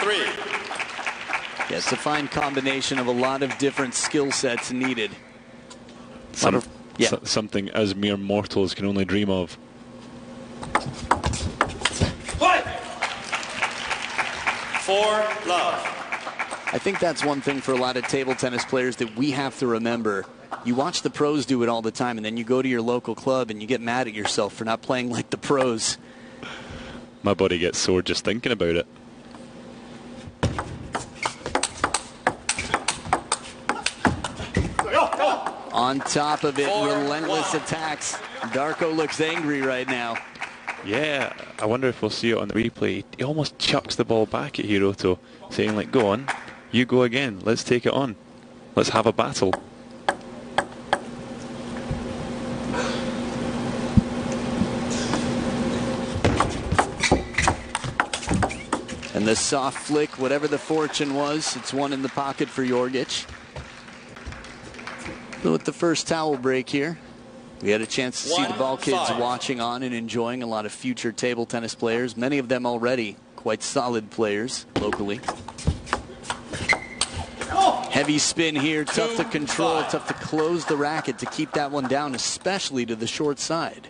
3. Yeah, it's a fine combination of a lot of different skill sets needed. Something as mere mortals can only dream of. What? 4-love. I think that's one thing for a lot of table tennis players that we have to remember. You watch the pros do it all the time, and then you go to your local club and you get mad at yourself for not playing like the pros. My body gets sore just thinking about it. On top of it, relentless attacks. Darko looks angry right now. Yeah, I wonder if we'll see it on the replay. He almost chucks the ball back at Hiroto, saying like, go on, you go again, let's take it on. Let's have a battle. And the soft flick, whatever the fortune was, it's one in the pocket for Jorgic. With the first towel break here, we had a chance to see the ball kids watching on and enjoying. A lot of future table tennis players, many of them already quite solid players locally. Heavy spin here, tough to control, tough to close the racket to keep that one down, especially to the short side.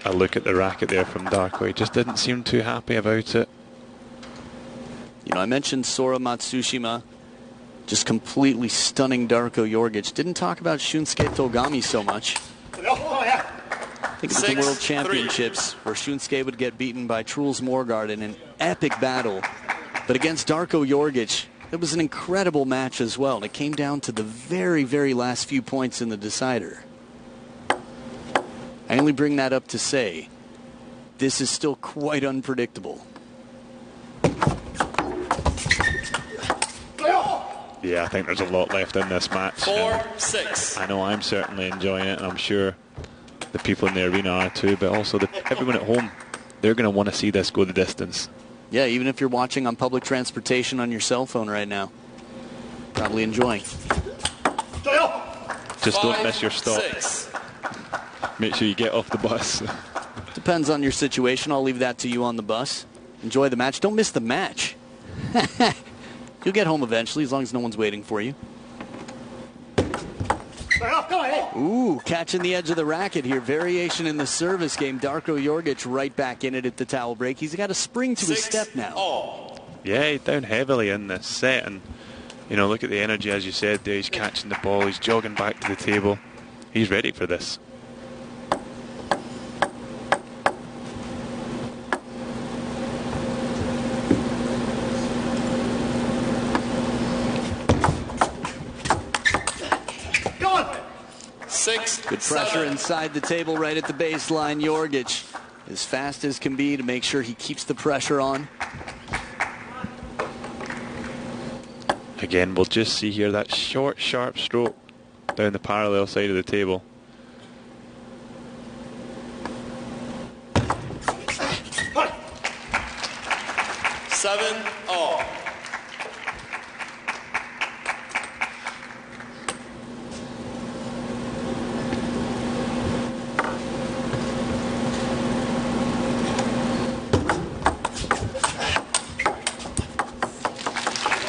A look at the racket there from Darko. He just didn't seem too happy about it. You know, I mentioned Sora Matsushima just completely stunning Darko Jorgic. Didn't talk about Shunsuke Togami so much. I think it was the World Championships where Shunsuke would get beaten by Truls Morgaard in an epic battle. But against Darko Jorgic, it was an incredible match as well. And it came down to the very, very last few points in the decider. I only bring that up to say, this is still quite unpredictable. Yeah, I think there's a lot left in this match. 4-6. I know I'm certainly enjoying it, and I'm sure the people in the arena are too, but also everyone at home, they're going to want to see this go the distance. Yeah, even if you're watching on public transportation on your cell phone right now, probably enjoying. Just don't miss your stop. 6. Make sure you get off the bus. Depends on your situation. I'll leave that to you on the bus. Enjoy the match. Don't miss the match. You'll get home eventually as long as no one's waiting for you. Ooh, catching the edge of the racket here. Variation in the service game. Darko Jorgic right back in it at the towel break. He's got a spring to his step now. Yeah, he's down heavily in this set, and you know, look at the energy as you said there. He's catching the ball. He's jogging back to the table. He's ready for this. Good pressure inside the table right at the baseline. Jorgic as fast as can be to make sure he keeps the pressure on. Again, we'll just see here that short, sharp stroke down the parallel side of the table. Seven all.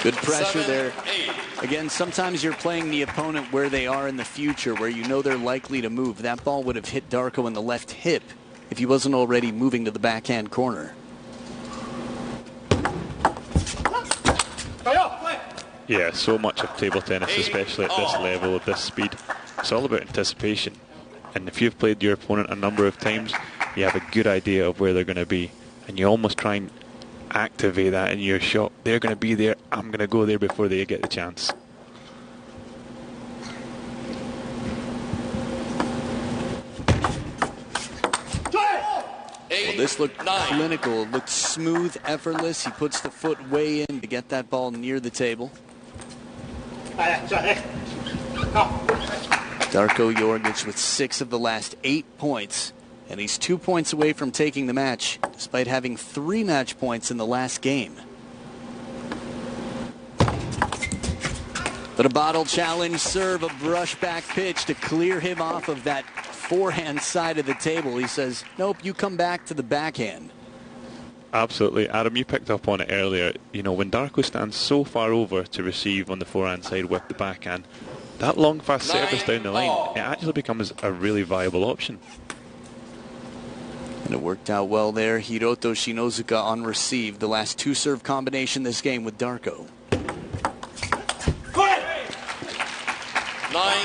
Good pressure there. Again, sometimes you're playing the opponent where they are in the future, where you know they're likely to move. That ball would have hit Darko in the left hip if he wasn't already moving to the backhand corner. Yeah, so much of table tennis, especially at this level, at this speed, it's all about anticipation. And if you've played your opponent a number of times, you have a good idea of where they're going to be. And you almost try and activate that in your shot. They're going to be there. I'm going to go there before they get the chance. Well, this looked clinical. It looked smooth, effortless. He puts the foot way in to get that ball near the table. Darko Jorgic with 6 of the last 8 points. And he's 2 points away from taking the match, despite having 3 match points in the last game. But a bottle challenge serve, a brush back pitch to clear him off of that forehand side of the table. He says, nope, you come back to the backhand. Absolutely. Adam, you picked up on it earlier. You know, when Darko stands so far over to receive on the forehand side with the backhand, that long, fast service down the line, it actually becomes a really viable option. And it worked out well there. Hiroto SHINOZUKA on receive. The last two serve combination this game with Darko. 9,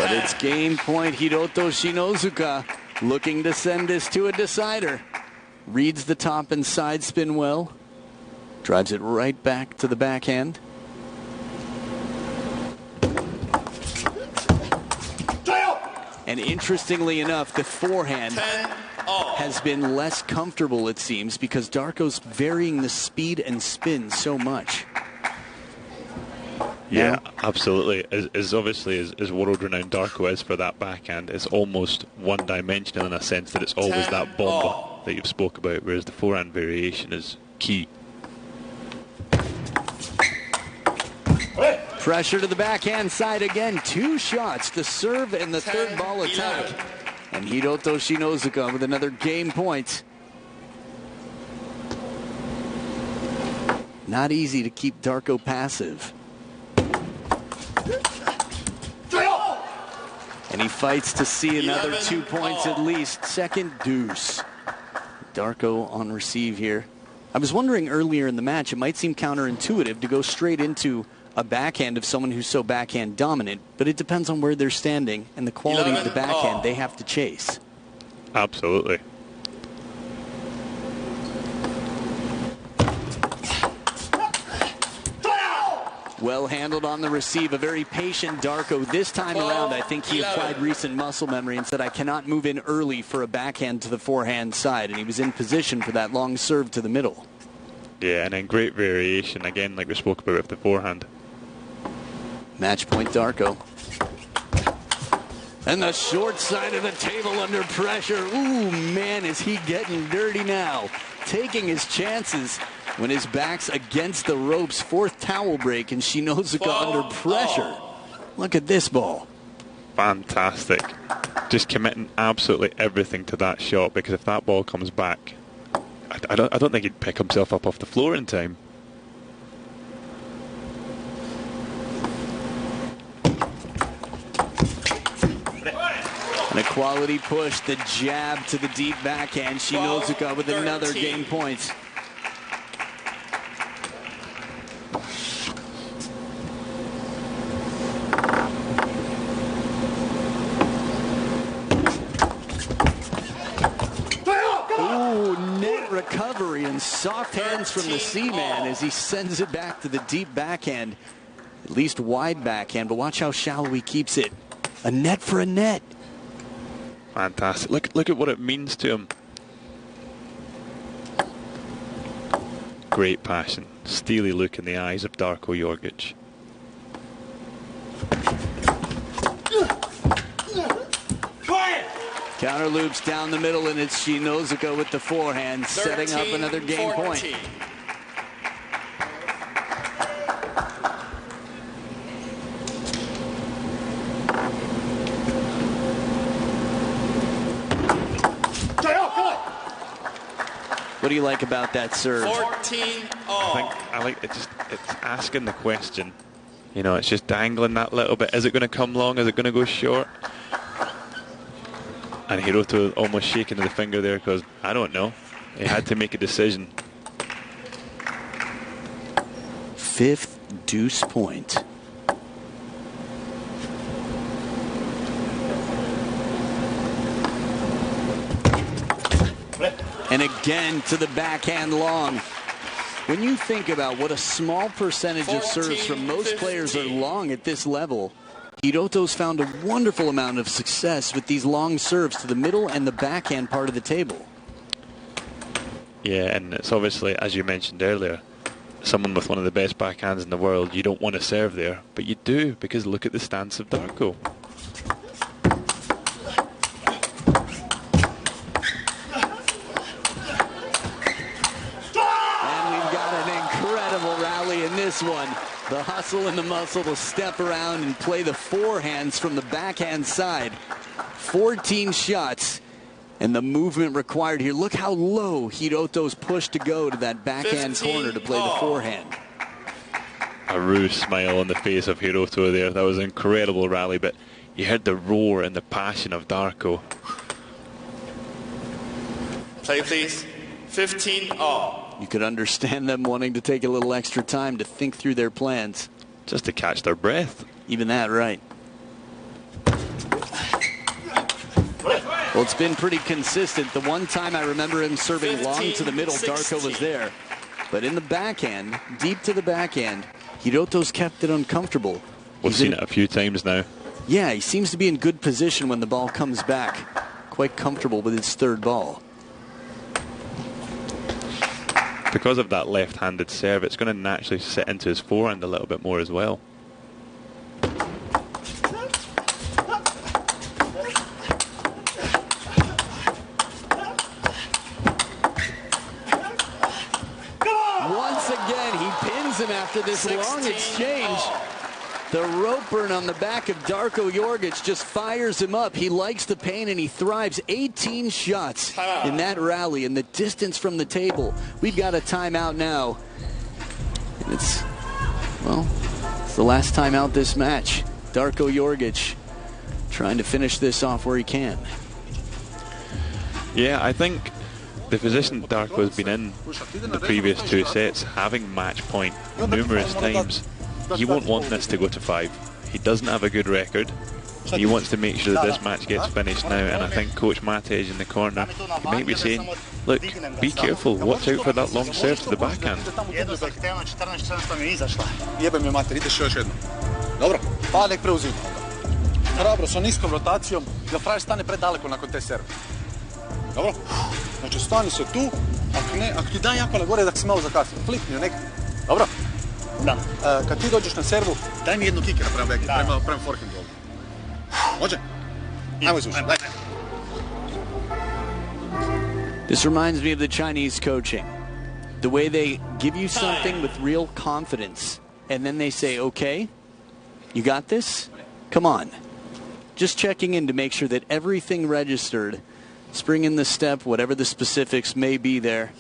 But it's game point. Hiroto SHINOZUKA looking to send this to a decider. Reads the top and side spin well. Drives it right back to the backhand. And interestingly enough, the forehand has been less comfortable, it seems, because Darko's varying the speed and spin so much. Yeah, absolutely. As obviously as world-renowned Darko is for that backhand, it's almost one-dimensional in a sense that it's always that bomba that you've spoke about, whereas the forehand variation is key. Pressure to the backhand side again. Two shots, the serve and the third ball attack. And Hiroto SHINOZUKA with another game point. Not easy to keep Darko passive. And he fights to see another 2 points at least. Second deuce. Darko on receive here. I was wondering earlier in the match, it might seem counterintuitive to go straight into a backhand of someone who's so backhand dominant, but it depends on where they're standing and the quality of the backhand they have to chase. Absolutely. Well handled on the receive. A very patient Darko. This time around, I think he applied recent muscle memory and said, I cannot move in early for a backhand to the forehand side. And he was in position for that long serve to the middle. Yeah, and then great variation, again, like we spoke about with the forehand. Match point Darko. And the short side of the table under pressure. Ooh, man, is he getting dirty now. Taking his chances when his back's against the ropes. Fourth towel break and SHINOZUKA under pressure. Look at this ball. Fantastic. Just committing absolutely everything to that shot, because if that ball comes back, I don't think he'd pick himself up off the floor in time. And a quality push, the jab to the deep backhand. SHINOZUKA with another game point. Ooh, net recovery and soft hands from the Seaman as he sends it back to the deep backhand. At least wide backhand, but watch how shallow he keeps it. A net for a net. Fantastic. Look at what it means to him. Great passion. Steely look in the eyes of Darko JORGIC. Counter loops down the middle, and it's SHINOZUKA with the forehand, setting up another game point. What do you like about that serve? 14 all. I like it. It's asking the question. You know, it's just dangling that little bit. Is it going to come long? Is it going to go short? And Hiroto almost shaking the finger there because, I don't know, he had to make a decision. Fifth deuce point. And again to the backhand long. When you think about what a small percentage of serves from most players are long at this level, Hiroto's found a wonderful amount of success with these long serves to the middle and the backhand part of the table. Yeah, and it's obviously, as you mentioned earlier, someone with one of the best backhands in the world. You don't want to serve there, but you do, because look at the stance of Darko. And we've got an incredible rally in this one. The hustle and the muscle to step around and play the forehands from the backhand side. 14 shots. And the movement required here. Look how low Hiroto's pushed to go to that backhand corner to play the forehand. A rude smile on the face of Hiroto there. That was an incredible rally, but you heard the roar and the passion of Darko. Play, please. 15 all. You could understand them wanting to take a little extra time to think through their plans. Just to catch their breath. Even that, right. Well, it's been pretty consistent. The one time I remember him serving long to the middle, Darko was there. But in the backhand, deep to the backhand, Hiroto's kept it uncomfortable. We've seen it a few times now. Yeah, he seems to be in good position when the ball comes back. Quite comfortable with his third ball. Because of that left-handed serve, it's going to naturally sit into his forehand a little bit more as well. Once again, he pins him after this long exchange. The rope burn on the back of Darko JORGIC just fires him up. He likes the pain and he thrives. 18 shots in that rally, and the distance from the table. We've got a timeout now. And it's the last time out this match. Darko JORGIC trying to finish this off where he can. Yeah, I think the position Darko has been in the previous two sets, having match point numerous times, he won't want this to go to 5. He doesn't have a good record. He wants to make sure that this match gets finished now, and I think Coach Matej in the corner, he might be saying, look, be careful, watch out for that long serve to the backhand. Dobro, pa nek preuzima. Hrabro, sa niskom rotacijom, da frajer stane predaleko nakon te serve. Dobro? Znači, stani se tu, ako ti daj jako na gore, da se malo zakasni. Flipni, nek. Dobro? Da. Kad ti dođeš na servu, daj mi jednu kikera prema forehandu ovdje. Može? Ajmo izvuši, daj. This reminds me of the Chinese coaching. The way they give you something with real confidence, and then they say, okay, you got this? Come on. Just checking in to make sure that everything registered. Spring in the step, whatever the specifics may be there.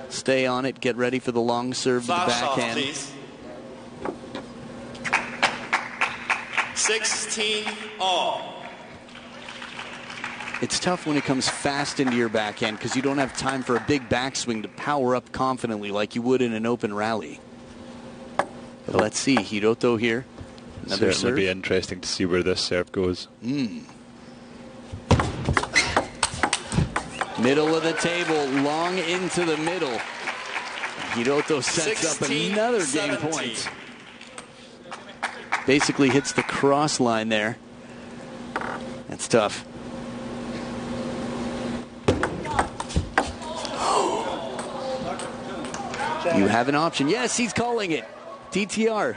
Stay on it, get ready for the long serve to the backhand. Please. 16 all. It's tough when it comes fast into your backhand because you don't have time for a big backswing to power up confidently like you would in an open rally. But let's see, Hiroto here. Another serve. Certainly be interesting to see where this serve goes. Middle of the table, long into the middle. Hiroto sets up another game point. Basically hits the cross line there. That's tough. You have an option. Yes, he's calling it. DTR.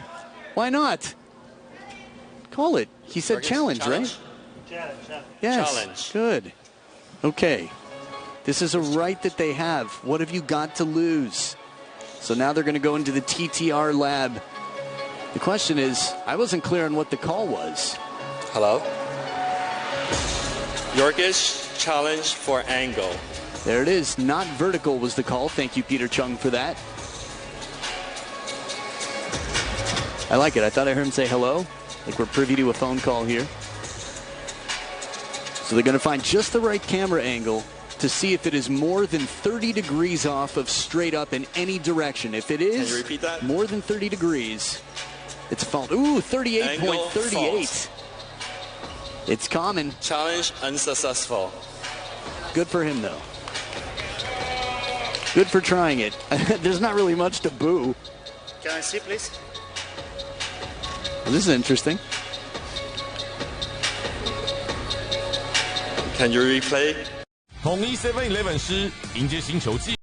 Why not? Call it. He said challenge, right? Yes. Challenge. Good. Okay. This is a right that they have. What have you got to lose? So now they're going to go into the TTR lab. The question is, I wasn't clear on what the call was. Hello? JORGIC challenge for angle. There it is. Not vertical was the call. Thank you, Peter Chung, for that. I like it. I thought I heard him say hello. Like we're privy to a phone call here. So they're going to find just the right camera angle to see if it is more than 30 degrees off of straight up in any direction. If it is Can you repeat that? more than 30 degrees, it's a fault. Ooh, 38.38. It's common. Challenge unsuccessful. Good for him, though. Good for trying it. There's not really much to boo. Can I see, please? Well, this is interesting. Can you replay? 统一 7-Eleven 师迎接新球季。